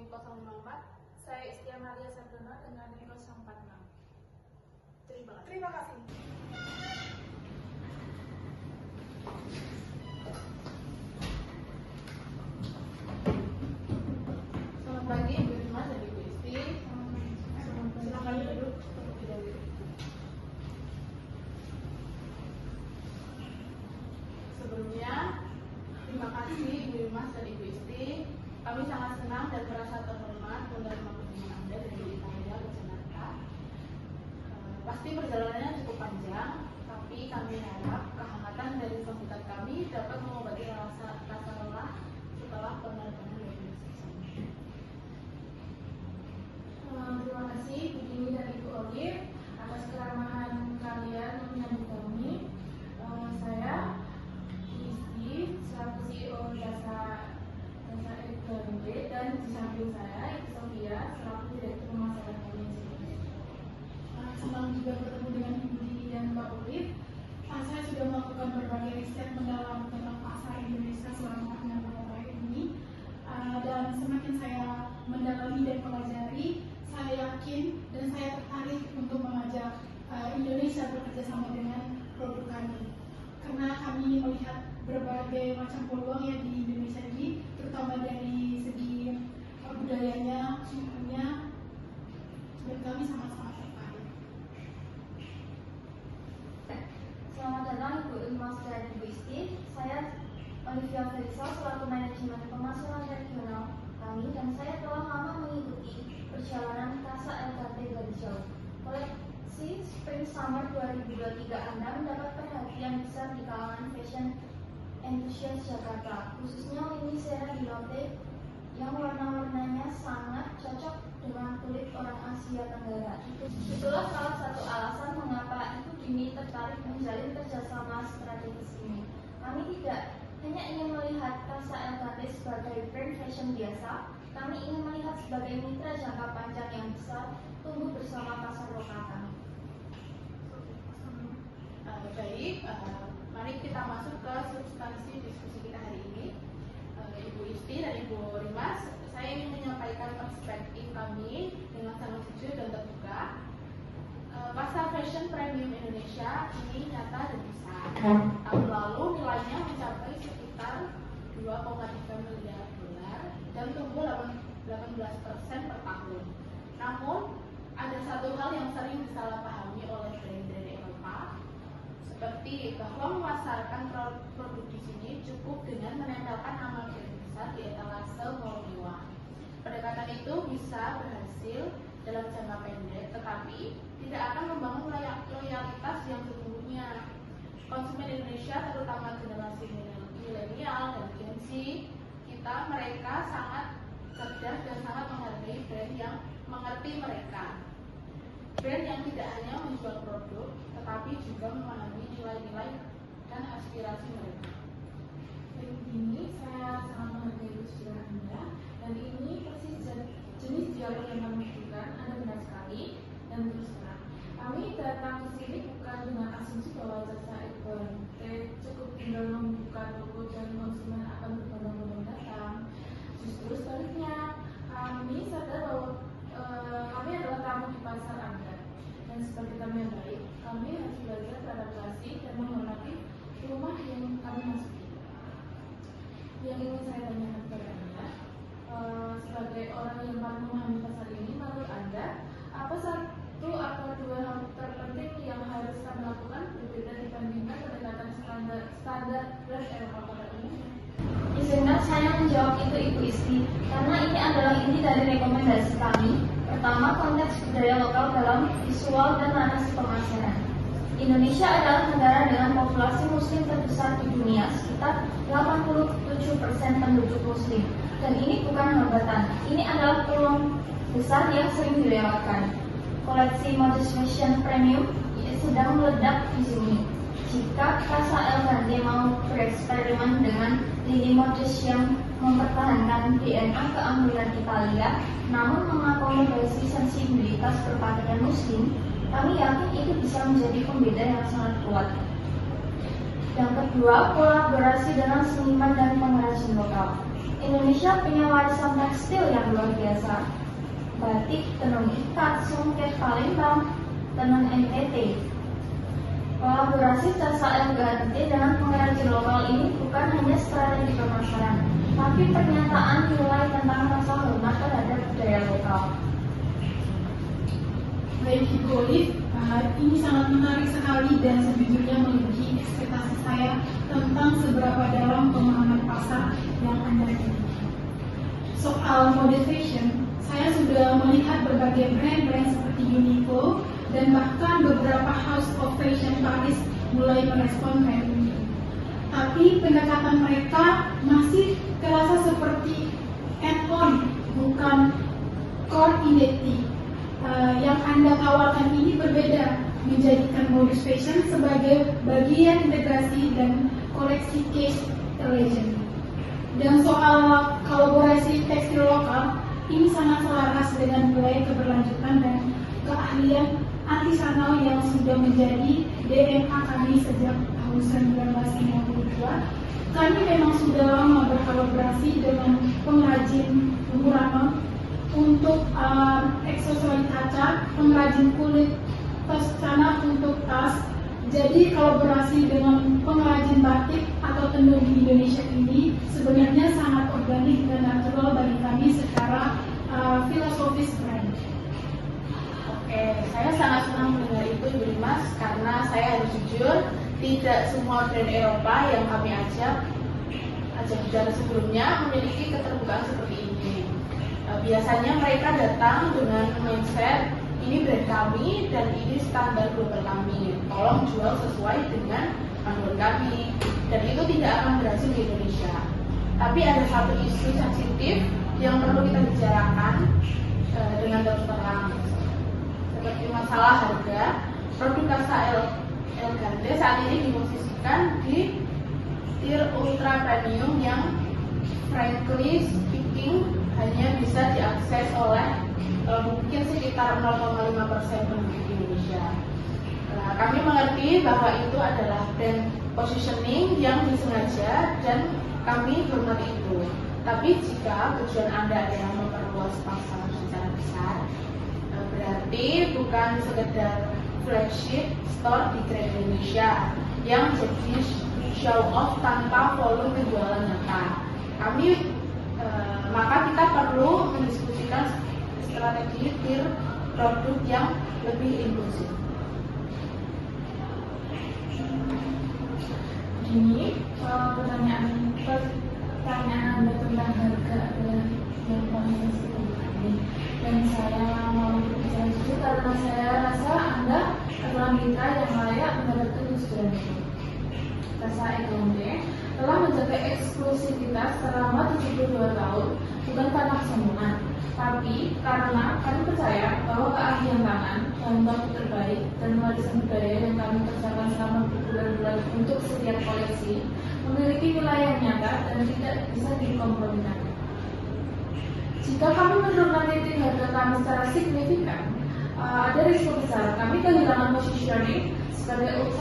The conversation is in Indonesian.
054. Saya Istia Maria Sardona dengan NIM 046. Terima kasih. Selamat pagi Ibu Risma dan Ibu Isti. Silakan duduk terlebih dahulu. Sebelumnya, terima kasih Ibu Risma dan Ibu Isti. Kami sangat senang dan merasa terhormat menerima kunjungan Anda dari Italia ke Jakarta. Pasti perjalanannya cukup panjang, tapi kami harap kehangatan dari sambutan kami dapat mengobati rasa lelah setelah penerbangan dari Indonesia. Terima kasih Bu Dini dan Ibu Olive atas keramahan kalian menyambut kami. Saya Isti selaku CEO jasa Elektronik dan di samping saya Ibu Sofia selaku Direktur Pemasaran Manajemen. Senang juga bertemu dengan Ibu Dini dan Mbak Olive. Saya sudah melakukan berbagai riset mendalam tentang pasar Indonesia selama 6 tahun terakhir ini, dan semakin saya mendalami dan pelajari, saya yakin dan saya tertarik untuk mengajak Indonesia bekerja sama dengan produk kami, karena kami melihat berbagai macam peluang yang di Indonesia ini, terutama dari segi budayanya, sukunya, dan kami sama-sama tertarik. Selamat datang Ibu Ilmas dan Ibu Isti. Saya Olivia Felisa selaku manajemen pemasaran regional kami, dan saya telah lama mengikuti perjalanan Casa LKT dari jauh. Koleksi Spring Summer 2023 Anda mendapat perhatian besar di kalangan fashion entusias Jakarta, khususnya lini Sierra di Lotte yang warna-warnanya sangat cocok dengan kulit orang Asia Tenggara. Itulah salah satu alasan mengapa Ibu Dini tertarik menjalin kerjasama strategis ini. Kami tidak hanya ingin melihat Casa LKT sebagai brand fashion biasa, kami ingin melihat sebagai mitra jangka panjang yang besar tumbuh bersama pasar lokal kami. Baik, mari kita masuk ke substansi diskusi kita hari ini. Ibu Isti dan Ibu Rimas, saya ingin menyampaikan perspektif kami dengan sangat jujur dan terbuka. Pasar fashion premium Indonesia ini nyata dan besar. Tahun lalu nilainya mencapai sekitar 2,3 miliar dolar dan tumbuh 18% per tahun. Namun, ada satu hal yang sering disalahpahami oleh brand-brand Eropa, seperti bahwa memasarkan produk di sini cukup dengan menempelkan nama brand besar di etalase mall mewah. Pendekatan itu bisa berhasil dalam jangka pendek, tetapi tidak akan membangun loyalitas yang sesungguhnya. Konsumen Indonesia, terutama generasi milenial dan Gen Z, mereka sangat cerdas dan sangat menghargai brand yang mengerti mereka. Brand yang tidak hanya menjual produk, tetapi juga memahami nilai-nilai dan aspirasi mereka. Ini saya sangat menghargai usaha Anda, dan ini persis jenis dialog yang kami butuhkan. Anda benar sekali, dan terus terang, kami datang ke sini bukan dengan asumsi bahwa jasa LKT cukup tinggal membuka toko dan konsumen akan berbondong-bondong datang. Justru sebaliknya, kami sadar bahwa kami adalah tamu di pasar Anda, dan sebagai tamu yang baik, kami harus belajar beradaptasi dan menghormati rumah yang kami masuki. Yang ingin saya tanyakan kepada Anda, sebagai orang yang paling memahami pasar ini, menurut Anda, apa satu atau dua hal terpenting yang harus kami lakukan berbeda dibandingkan pendekatan standar brand Eropa pada umumnya? Izinkan saya menjawab itu Ibu Isti, karena ini adalah inti dari rekomendasi kami. Pertama, konteks budaya lokal dalam visual dan narasi pemasaran. Indonesia adalah negara dengan populasi muslim terbesar di dunia, sekitar 87% penduduk muslim. Dan ini bukan hambatan, ini adalah peluang besar yang sering dilewatkan. Koleksi modest fashion premium sedang meledak di sini. Jika Casa LKT mau bereksperimen dengan lini modest yang mempertahankan DNA keangguran Italia, namun mengakomodasi sensibilitas berpakaian muslim, kami yakin itu bisa menjadi pembeda yang sangat kuat. Yang kedua, kolaborasi dengan seniman dan pengrajin lokal. Indonesia punya warisan tekstil yang luar biasa. Batik, tenun ikat, songket Palembang, tenun NTT. Kolaborasi jasa elegante dengan pengrajin lokal ini bukan hanya strategi pemasaran, tapi pernyataan nilai tentang rasa hormat terhadap budaya lokal. Baik Ibu Olive, ini sangat menarik sekali dan sejujurnya melebihi ekspektasi saya tentang seberapa dalam pemahaman pasar yang Anda miliki. Soal mode fashion, saya sudah melihat berbagai brand-brand seperti Uniqlo dan bahkan beberapa house of fashion Paris mulai merespon tren ini. Tapi pendekatan mereka masih terasa seperti add-on, bukan core identity. Yang Anda tawarkan ini berbeda, menjadikan modus fashion sebagai bagian integrasi dan koleksi case legend. Dan soal kolaborasi tekstil lokal, ini sangat selaras dengan nilai keberlanjutan dan keahlian artisanal yang sudah menjadi DNA kami sejak tahun 1952. Kami memang sudah lama berkolaborasi dengan pengrajin Murano untuk aksesoris kaca, pengrajin kulit Toscana untuk tas. Jadi kolaborasi dengan pengrajin batik atau tenun di Indonesia ini sebenarnya sangat organik dan natural bagi kami secara filosofis brand. Oke, saya sangat senang mendengar itu Ibu Dimas, karena saya harus jujur, tidak semua brand Eropa yang kami ajak bicara sebelumnya memiliki keterbukaan seperti ini. Biasanya mereka datang dengan mindset, ini brand kami dan ini standar global kami, tolong jual sesuai dengan manual kami, dan itu tidak akan berhasil di Indonesia. Tapi ada satu isu sensitif yang perlu kita bicarakan dengan terus terang, seperti masalah harga. Produk Casa Elegante saat ini diposisikan di tier ultra premium yang frankly speaking hanya bisa diakses oleh mungkin sekitar 0,5% penduduk Indonesia. Kami mengerti bahwa itu adalah brand positioning yang disengaja dan kami hormat itu. Tapi jika tujuan Anda adalah memperluas pasar secara besar, berarti bukan sekedar flagship store di Grand Indonesia yang jadi show off tanpa volume penjualan nyata. Maka kita perlu mendiskusikan strategi tier produk yang lebih inklusif. Ini pertanyaan Anda tentang harga adalah yang paling penting, dan saya mau berbicara itu karena saya rasa Anda adalah mitra yang layak mendapatkan tujuan itu. Casa Elegante telah menjaga eksklusivitas selama 72 tahun, bukan karena kesombongan, tapi karena kami percaya bahwa keahlian tangan, bahan baku terbaik, dan warisan budaya yang kami kerjakan selama berbulan-bulan untuk setiap koleksi memiliki nilai yang nyata dan tidak bisa dikompromikan. Jika kami menurunkan titik harga kami secara signifikan, ada risiko besar kami kehilangan positioning sebagai